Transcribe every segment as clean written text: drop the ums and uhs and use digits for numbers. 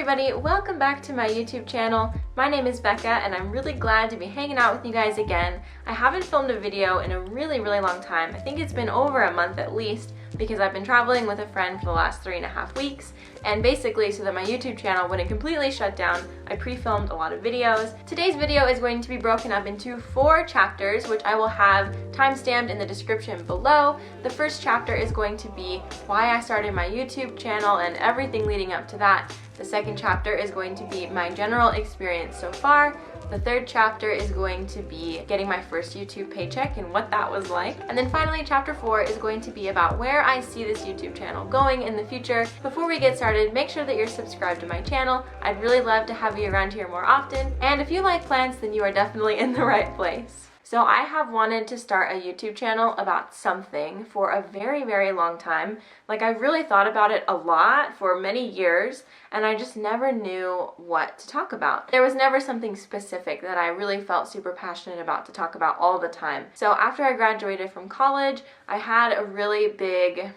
everybody, welcome back to my YouTube channel. My name is Becca and I'm really glad to be hanging out with you guys again. I haven't filmed a video in a really long time. I think it's been over a month at least because I've been traveling with a friend for the last 3.5 weeks, and basically so that my YouTube channel wouldn't completely shut down, I pre-filmed a lot of videos. Today's video is going to be broken up into 4 chapters, which I will have timestamped in the description below. The first chapter is going to be why I started my YouTube channel and everything leading up to that. The second chapter is going to be my general experience so far. The third chapter is going to be getting my first YouTube paycheck and what that was like. And then finally, chapter 4 is going to be about where I see this YouTube channel going in the future. Before we get started, make sure that you're subscribed to my channel. I'd really love to have you around here more often. And if you like plants, then you are definitely in the right place. So I have wanted to start a YouTube channel about something for a very long time. Like, I've really thought about it a lot for many years, and I just never knew what to talk about. There was never something specific that I really felt super passionate about to talk about all the time. So after I graduated from college, I had a really big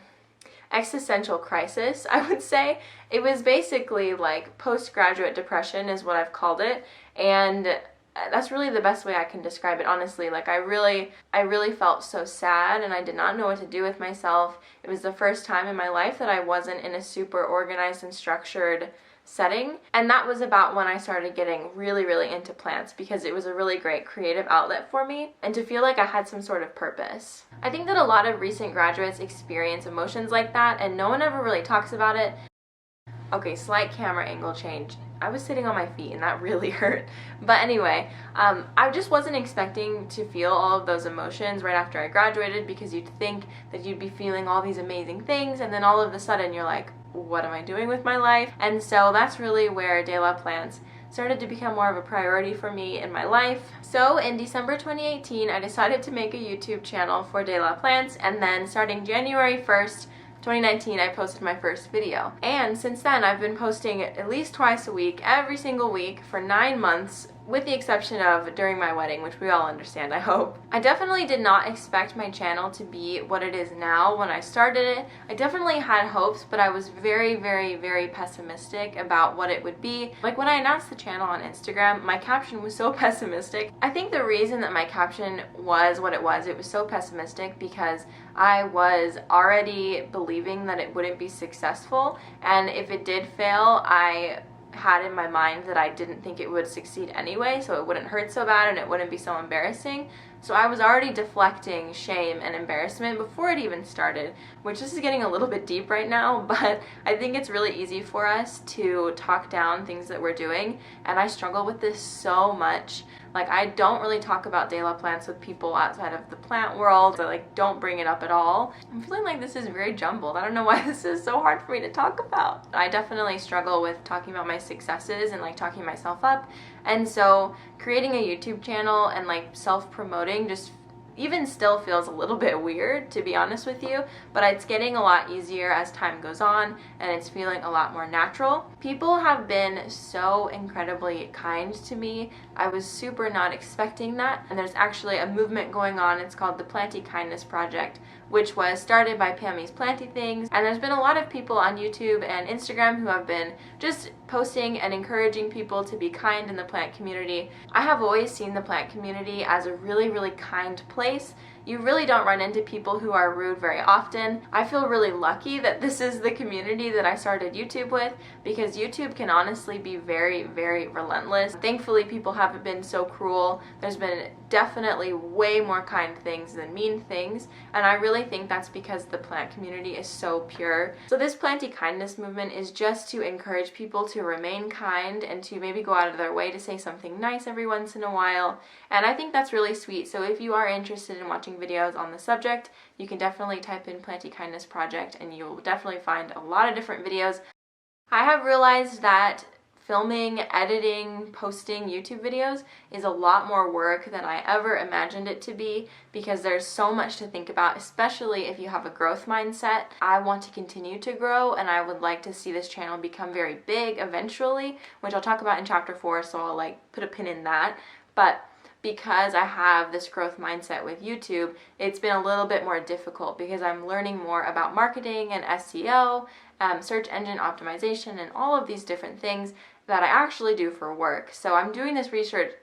existential crisis, I would say. It was basically like postgraduate depression is what I've called it, and that's really the best way I can describe it, honestly. Like, I really felt so sad and I did not know what to do with myself. It was the first time in my life that I wasn't in a super organized and structured setting, and that was about when I started getting really into plants, because it was a really great creative outlet for me and to feel like I had some sort of purpose. I think that a lot of recent graduates experience emotions like that and no one ever really talks about it. Okay, slight camera angle change. I was sitting on my feet and that really hurt. But anyway, I just wasn't expecting to feel all of those emotions right after I graduated, because you'd think that you'd be feeling all these amazing things and then all of a sudden you're like, what am I doing with my life? And so that's really where De La Plants started to become more of a priority for me in my life. So in December 2018, I decided to make a YouTube channel for De La Plants, and then starting January 1st, 2019, I posted my first video. And since then, I've been posting at least twice a week, every single week for 9 months, with the exception of during my wedding, which we all understand, I hope. I definitely did not expect my channel to be what it is now when I started it. I definitely had hopes, but I was very pessimistic about what it would be. Like, when I announced the channel on Instagram, my caption was so pessimistic. I think the reason that my caption was what it was so pessimistic because I was already believing that it wouldn't be successful, and if it did fail, I had in my mind that I didn't think it would succeed anyway, so it wouldn't hurt so bad and it wouldn't be so embarrassing. So I was already deflecting shame and embarrassment before it even started, which this is getting a little bit deep right now, but I think it's really easy for us to talk down things that we're doing, and I struggle with this so much. Like, I don't really talk about De La Plants with people outside of the plant world. I don't bring it up at all. I'm feeling like this is very jumbled. I don't know why this is so hard for me to talk about. I definitely struggle with talking about my successes and talking myself up. And so creating a YouTube channel and self-promoting just even still feels a little bit weird, to be honest with you, but it's getting a lot easier as time goes on and it's feeling a lot more natural. People have been so incredibly kind to me. I was super not expecting that, and there's actually a movement going on. It's called the Planty Kindness Project, which was started by Pammy's Planty Things, and there's been a lot of people on YouTube and Instagram who have been just posting and encouraging people to be kind in the plant community. I have always seen the plant community as a really kind place. You really don't run into people who are rude very often. I feel really lucky that this is the community that I started YouTube with, because YouTube can honestly be very relentless. Thankfully, people haven't been so cruel. There's been definitely way more kind things than mean things, and I really think that's because the plant community is so pure. So this Planty Kindness movement is just to encourage people to remain kind and to maybe go out of their way to say something nice every once in a while, and I think that's really sweet. So if you are interested in watching videos on the subject, you can definitely type in Planty Kindness Project and you'll definitely find a lot of different videos. I have realized that filming, editing, posting YouTube videos is a lot more work than I ever imagined it to be, because there's so much to think about, especially if you have a growth mindset. I want to continue to grow, and I would like to see this channel become very big eventually, which I'll talk about in chapter 4, so I'll put a pin in that. But because I have this growth mindset with YouTube, it's been a little bit more difficult because I'm learning more about marketing and SEO search engine optimization, and all of these different things that I actually do for work. So I'm doing this research,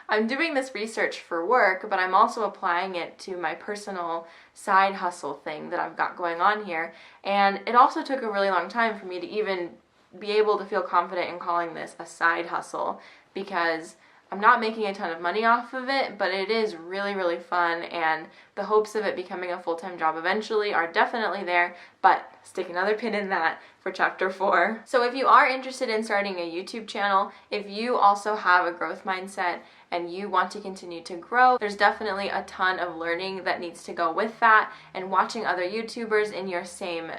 I'm doing this research for work, but I'm also applying it to my personal side hustle thing that I've got going on here. And it also took a really long time for me to even be able to feel confident in calling this a side hustle, because I'm not making a ton of money off of it, but it is really, really fun, and the hopes of it becoming a full-time job eventually are definitely there, but stick another pin in that for chapter 4. So if you are interested in starting a YouTube channel, if you also have a growth mindset and you want to continue to grow, there's definitely a ton of learning that needs to go with that, and watching other YouTubers in your same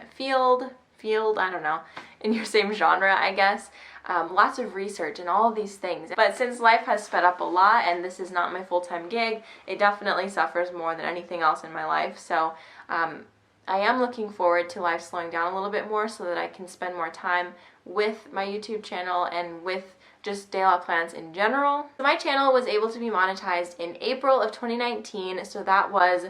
I don't know, in your same genre, I guess. Lots of research and all of these things. But since life has sped up a lot and this is not my full-time gig, it definitely suffers more than anything else in my life. So I am looking forward to life slowing down a little bit more so that I can spend more time with my YouTube channel and with just de la plants in general. So my channel was able to be monetized in April of 2019, so that was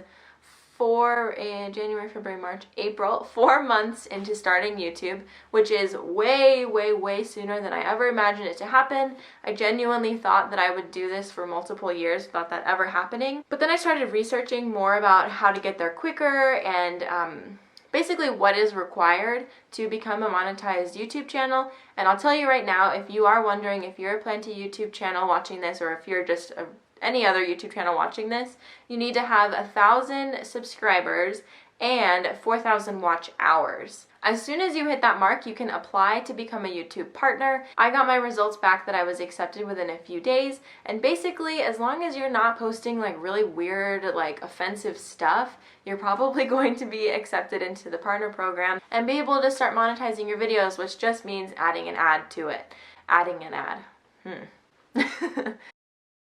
January, February, March, April, 4 months into starting YouTube, which is way, way, way sooner than I ever imagined it to happen. I genuinely thought that I would do this for multiple years without that ever happening. But then I started researching more about how to get there quicker and basically what is required to become a monetized YouTube channel. And I'll tell you right now, if you are wondering if you're a Planty YouTube channel watching this, or if you're just any other YouTube channel watching this, you need to have 1,000 subscribers and 4,000 watch hours. As soon as you hit that mark, you can apply to become a YouTube partner. I got my results back that I was accepted within a few days, and basically as long as you're not posting like really weird, like offensive stuff, you're probably going to be accepted into the partner program and be able to start monetizing your videos, which just means adding an ad to it. Adding an ad.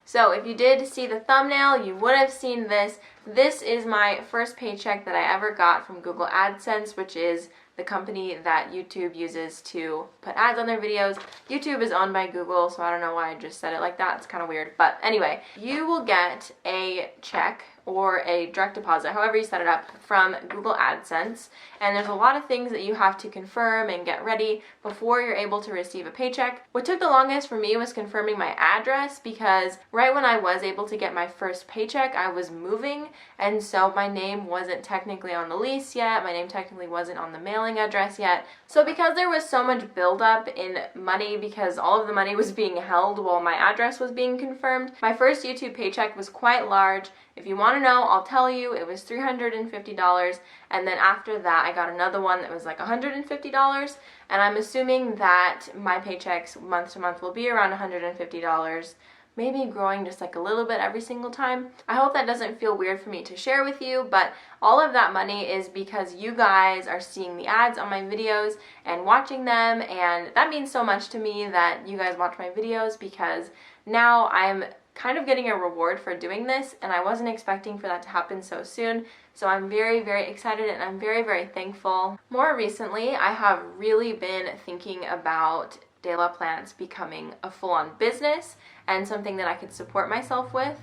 So if you did see the thumbnail, you would have seen this. This is my first paycheck that I ever got from Google AdSense, which is the company that YouTube uses to put ads on their videos. YouTube is owned by Google, so I don't know why I just said it like that. It's kind of weird. But anyway, you will get a check or a direct deposit, however you set it up, from Google AdSense. And there's a lot of things that you have to confirm and get ready before you're able to receive a paycheck. What took the longest for me was confirming my address, because right when I was able to get my first paycheck, I was moving, and so my name wasn't technically on the lease yet, my name technically wasn't on the mailing address yet. So because there was so much buildup in money, because all of the money was being held while my address was being confirmed, my first YouTube paycheck was quite large. If you want to know, I'll tell you, it was $350, and then after that I got another one that was like $150, and I'm assuming that my paychecks month to month will be around $150, maybe growing just like a little bit every single time. I hope that doesn't feel weird for me to share with you, but all of that money is because you guys are seeing the ads on my videos and watching them, and that means so much to me that you guys watch my videos, because now I'm kind of getting a reward for doing this, and I wasn't expecting for that to happen so soon. So I'm very, very excited, and I'm very, very thankful. More recently, I have really been thinking about de la plants becoming a full-on business and something that I could support myself with.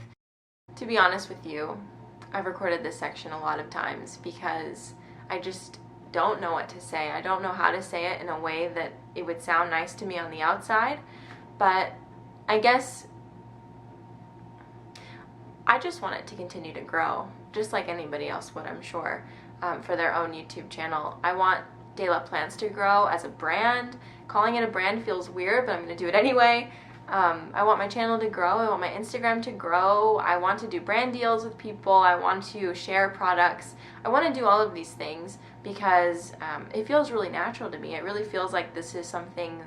To be honest with you, I've recorded this section a lot of times because I just don't know what to say. I don't know how to say it in a way that it would sound nice to me on the outside, but I guess I just want it to continue to grow, just like anybody else would, I'm sure, for their own YouTube channel. I want De La Plants to grow as a brand. Calling it a brand feels weird, but I'm going to do it anyway. I want my channel to grow. I want my Instagram to grow. I want to do brand deals with people. I want to share products. I want to do all of these things because it feels really natural to me. It really feels like this is something,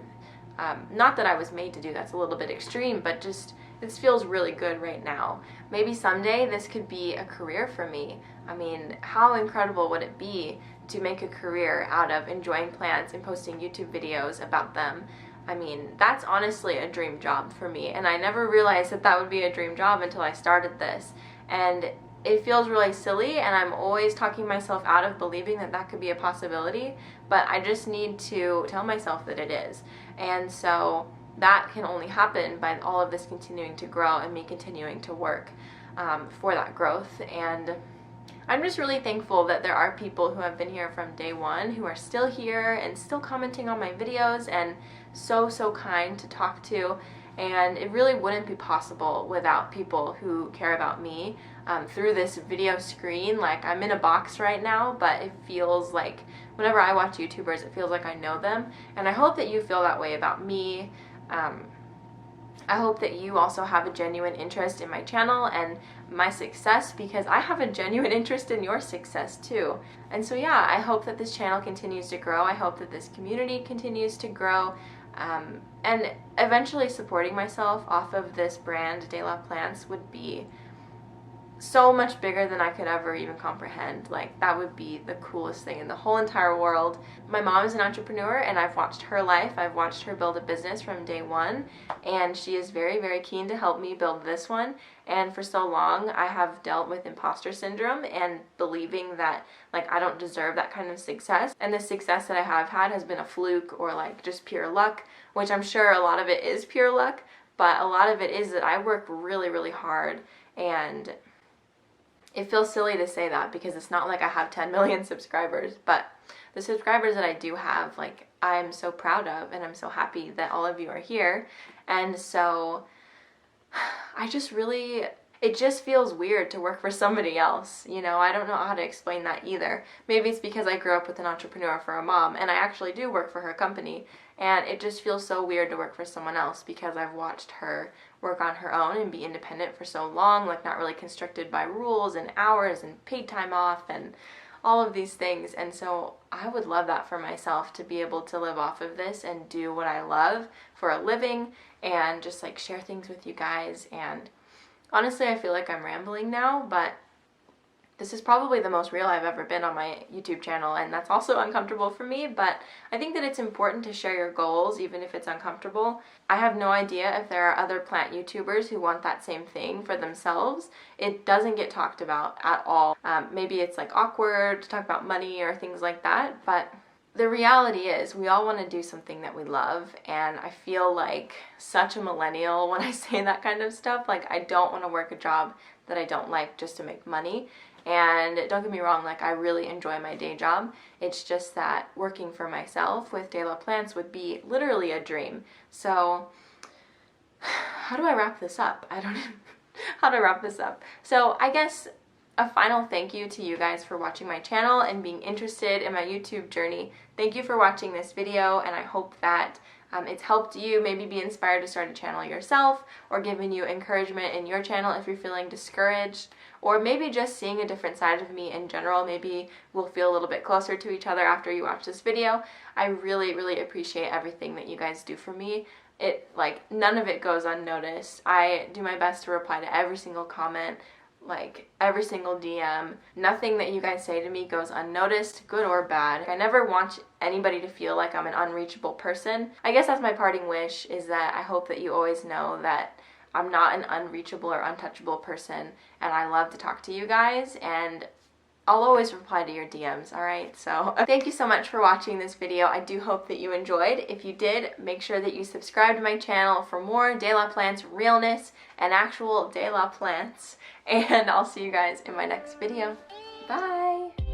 not that I was made to do, that's a little bit extreme, but just this feels really good right now. Maybe someday this could be a career for me. I mean, how incredible would it be to make a career out of enjoying plants and posting YouTube videos about them? I mean, that's honestly a dream job for me, and I never realized that that would be a dream job until I started this. And it feels really silly, and I'm always talking myself out of believing that that could be a possibility, but I just need to tell myself that it is. And so that can only happen by all of this continuing to grow and me continuing to work for that growth. And I'm just really thankful that there are people who have been here from day one who are still here and still commenting on my videos and so kind to talk to. And it really wouldn't be possible without people who care about me through this video screen. Like, I'm in a box right now, but it feels like whenever I watch YouTubers, it feels like I know them. And I hope that you feel that way about me. I hope that you also have a genuine interest in my channel and my success, because I have a genuine interest in your success too. And so yeah, I hope that this channel continues to grow. I hope that this community continues to grow. And eventually supporting myself off of this brand, De La Plants, would be so much bigger than I could ever even comprehend. Like, that would be the coolest thing in the whole entire world. My mom is an entrepreneur, and I've watched her life. I've watched her build a business from day one, and she is very keen to help me build this one. And for so long, I have dealt with imposter syndrome and believing that, like, I don't deserve that kind of success. And the success that I have had has been a fluke or, like, just pure luck, which I'm sure a lot of it is pure luck, but a lot of it is that I work really hard. And it feels silly to say that because it's not like I have 10 million subscribers, but the subscribers that I do have, like, I'm so proud of, and I'm so happy that all of you are here. And so I just really, it just feels weird to work for somebody else, you know? I don't know how to explain that either. Maybe it's because I grew up with an entrepreneur for a mom, and I actually do work for her company, and it just feels so weird to work for someone else because I've watched her work on her own and be independent for so long, like not really constricted by rules and hours and paid time off and all of these things. And so I would love that for myself, to be able to live off of this and do what I love for a living and just like share things with you guys. And honestly, I feel like I'm rambling now, but this is probably the most real I've ever been on my YouTube channel, and that's also uncomfortable for me, but I think that it's important to share your goals even if it's uncomfortable. I have no idea if there are other plant YouTubers who want that same thing for themselves. It doesn't get talked about at all. Maybe it's like awkward to talk about money or things like that, but the reality is we all want to do something that we love, and I feel like such a millennial when I say that kind of stuff. Like, I don't want to work a job that I don't like just to make money. And don't get me wrong, like, I really enjoy my day job. It's just that working for myself with De La Plants would be literally a dream. So how do I wrap this up? I don't know how to wrap this up. So I guess a final thank you to you guys for watching my channel and being interested in my YouTube journey. Thank you for watching this video, and I hope that it's helped you maybe be inspired to start a channel yourself, or given you encouragement in your channel if you're feeling discouraged, or maybe just seeing a different side of me in general. Maybe we'll feel a little bit closer to each other after you watch this video. I really appreciate everything that you guys do for me. Like, none of it goes unnoticed. I do my best to reply to every single comment, like every single DM. Nothing that you guys say to me goes unnoticed, good or bad. I never want anybody to feel like I'm an unreachable person. I guess that's my parting wish, is that I hope that you always know that I'm not an unreachable or untouchable person, and I love to talk to you guys, and I'll always reply to your DMs, alright? So thank you so much for watching this video. I do hope that you enjoyed. If you did, make sure that you subscribe to my channel for more De La Plants realness and actual De La Plants. And I'll see you guys in my next video. Bye!